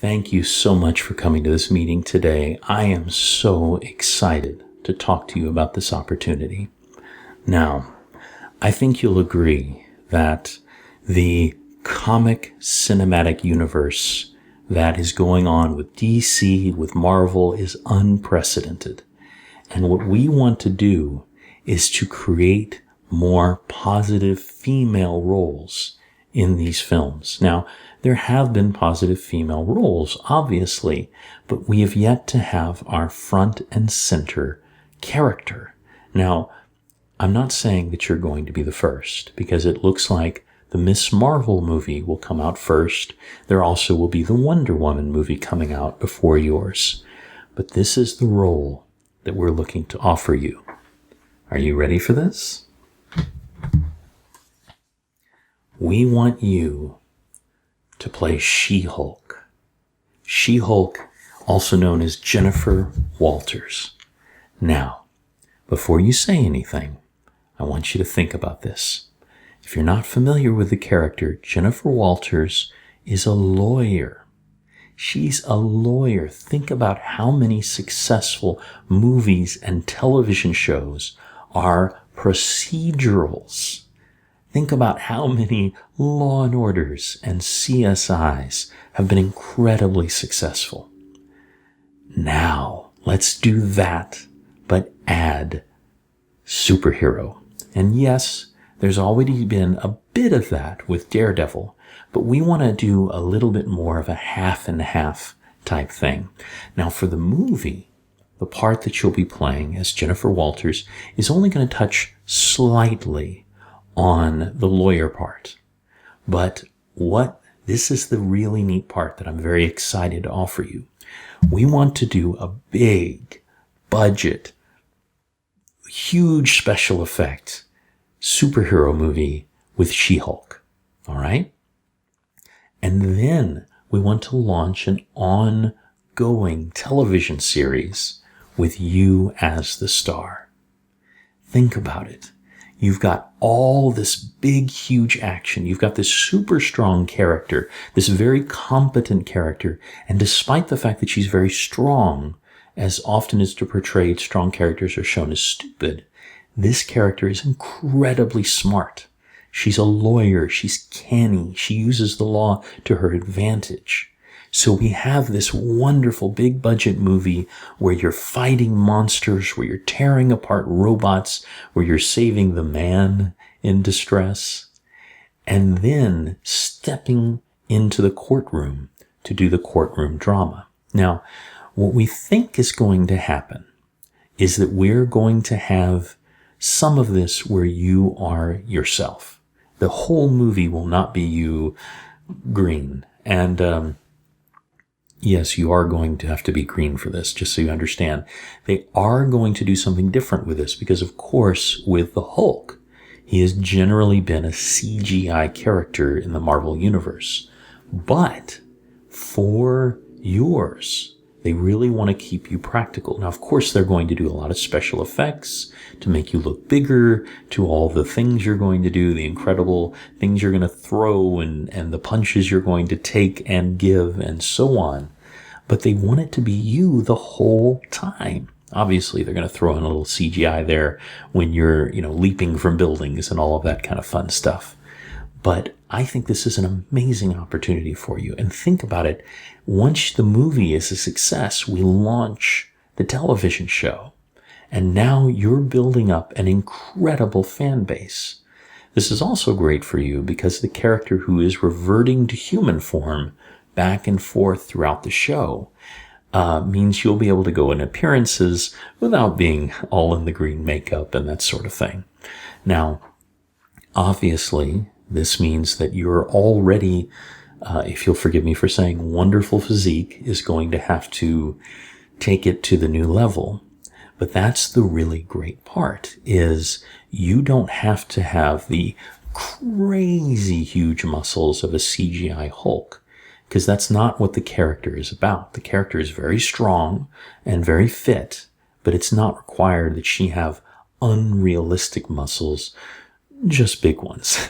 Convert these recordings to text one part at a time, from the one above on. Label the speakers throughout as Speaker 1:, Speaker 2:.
Speaker 1: Thank you so much for coming to this meeting today. I am so excited to talk to you about this opportunity. Now, I think you'll agree that the comic cinematic universe that is going on with DC, with Marvel, is unprecedented. And what we want to do is to create more positive female roles in these films. Now, there have been positive female roles, obviously, but we have yet to have our front and center character. Now, I'm not saying that you're going to be the first, because it looks like the Miss Marvel movie will come out first. There also will be the Wonder Woman movie coming out before yours. But this is the role that we're looking to offer you. Are you ready for this? We want you to play She-Hulk. She-Hulk, also known as Jennifer Walters. Now, before you say anything, I want you to think about this. If you're not familiar with the character, Jennifer Walters is a lawyer. She's a lawyer. Think about how many successful movies and television shows are procedurals. Think about how many Law and Orders and CSIs have been incredibly successful. Now, let's do that, but add superhero. And yes, there's already been a bit of that with Daredevil, but we want to do a little bit more of a half and half type thing. Now, for the movie, the part that you'll be playing as Jennifer Walters is only going to touch slightly on the lawyer part. But this is the really neat part that I'm very excited to offer you. We want to do a big budget, huge special effect superhero movie with She-Hulk. All right? And then we want to launch an ongoing television series with you as the star. Think about it. You've got all this big, huge action. You've got this super strong character, this very competent character. And despite the fact that she's very strong, as often as to portrayed, strong characters are shown as stupid, this character is incredibly smart. She's a lawyer. She's canny. She uses the law to her advantage. So we have this wonderful big budget movie where you're fighting monsters, where you're tearing apart robots, where you're saving the man in distress, and then stepping into the courtroom to do the courtroom drama. Now, what we think is going to happen is that we're going to have some of this where you are yourself. The whole movie will not be you green. And yes, you are going to have to be green for this, just so you understand. They are going to do something different with this because, of course, with the Hulk, he has generally been a CGI character in the Marvel Universe. But for yours, they really want to keep you practical. Now, of course, they're going to do a lot of special effects to make you look bigger, to all the things you're going to do, the incredible things you're going to throw and the punches you're going to take and give and so on. But they want it to be you the whole time. Obviously, they're going to throw in a little CGI there when you're, leaping from buildings and all of that kind of fun stuff. But I think this is an amazing opportunity for you. And think about it. Once the movie is a success, we launch the television show. And now you're building up an incredible fan base. This is also great for you because the character who is reverting to human form back and forth throughout the show means you'll be able to go in appearances without being all in the green makeup and that sort of thing. Now, obviously, this means that you're already, if you'll forgive me for saying, wonderful physique is going to have to take it to the new level. But that's the really great part, is you don't have to have the crazy huge muscles of a CGI Hulk, because that's not what the character is about. The character is very strong and very fit, but it's not required that she have unrealistic muscles just big ones.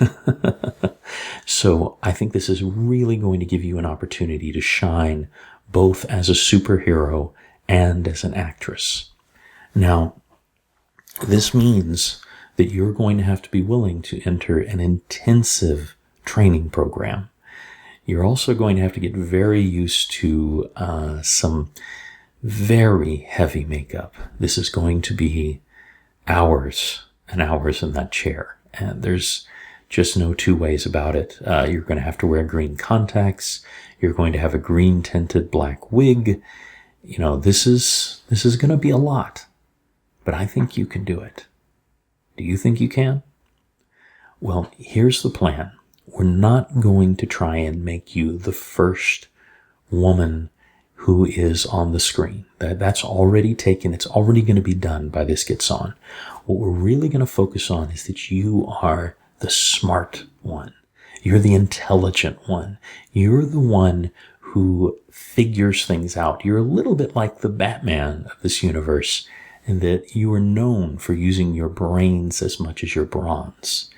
Speaker 1: So I think this is really going to give you an opportunity to shine both as a superhero and as an actress. Now, this means that you're going to have to be willing to enter an intensive training program. You're also going to have to get very used to some very heavy makeup. This is going to be hours and hours in that chair, and there's just no two ways about it. You're going to have to wear green contacts. You're going to have a green tinted black wig. You know, this is going to be a lot, but I think you can do it. Do you think you can? Well, here's the plan. We're not going to try and make you the first woman who is on the screen. That's already taken. It's already going to be done by this gets on. What we're really going to focus on is that you are the smart one. You're the intelligent one. You're the one who figures things out. You're a little bit like the Batman of this universe, in that you are known for using your brains as much as your bronze.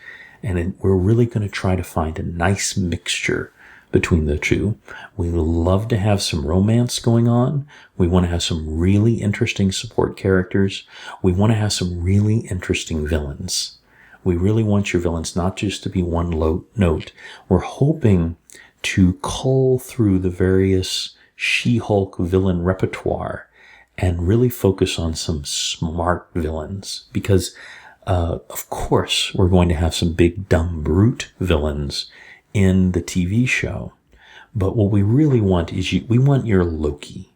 Speaker 1: And we're really going to try to find a nice mixture between the two. We love to have some romance going on. We want to have some really interesting support characters. We want to have some really interesting villains. We really want your villains not just to be one note. We're hoping to cull through the various She-Hulk villain repertoire and really focus on some smart villains, because of course we're going to have some big dumb brute villains in the TV show. But what we really want is we want your Loki.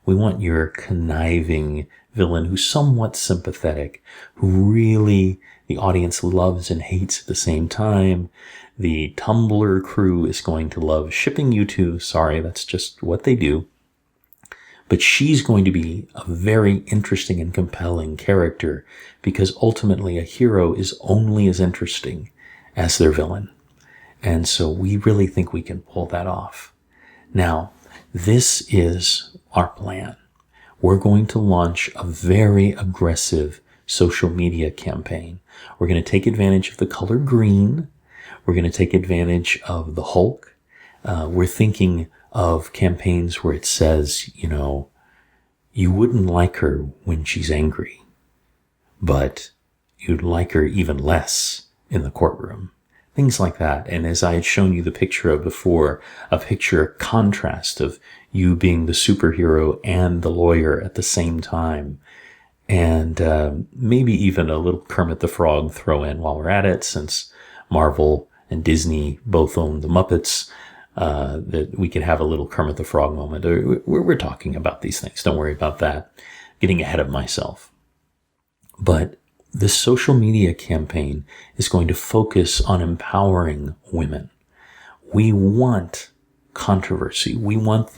Speaker 1: We want your conniving villain who's somewhat sympathetic, who really the audience loves and hates at the same time. The Tumblr crew is going to love shipping you to. Sorry, that's just what they do. But she's going to be a very interesting and compelling character, because ultimately a hero is only as interesting as their villain. And so we really think we can pull that off. Now, this is our plan. We're going to launch a very aggressive social media campaign. We're going to take advantage of the color green. We're going to take advantage of the Hulk. We're thinking of campaigns where it says, you know, you wouldn't like her when she's angry, but you'd like her even less in the courtroom. Things like that. And as I had shown you the picture of before, a contrast of you being the superhero and the lawyer at the same time. And maybe even a little Kermit the Frog throw in while we're at it, since Marvel and Disney both own the Muppets, that we could have a little Kermit the Frog moment. We're talking about these things. Don't worry about that. Getting ahead of myself. But this social media campaign is going to focus on empowering women. We want controversy. We want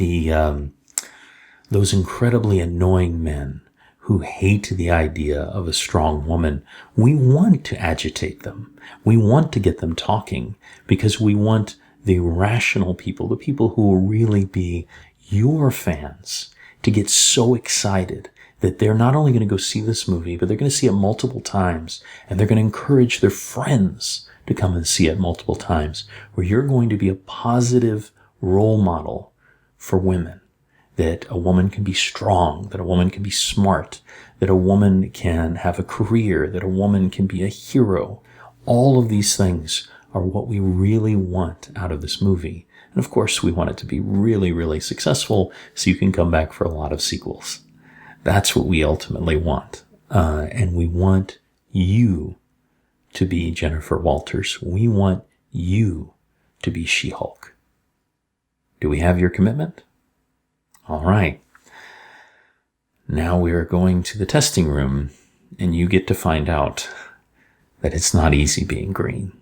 Speaker 1: those incredibly annoying men who hate the idea of a strong woman. We want to agitate them. We want to get them talking, because we want the rational people, the people who will really be your fans, to get so excited that they're not only going to go see this movie, but they're going to see it multiple times, and they're going to encourage their friends to come and see it multiple times, where you're going to be a positive role model for women, that a woman can be strong, that a woman can be smart, that a woman can have a career, that a woman can be a hero. All of these things are what we really want out of this movie. And of course, we want it to be really, really successful, so you can come back for a lot of sequels. That's what we ultimately want. And we want you to be Jennifer Walters. We want you to be She-Hulk. Do we have your commitment? All right. Now we are going to the testing room, and you get to find out that it's not easy being green.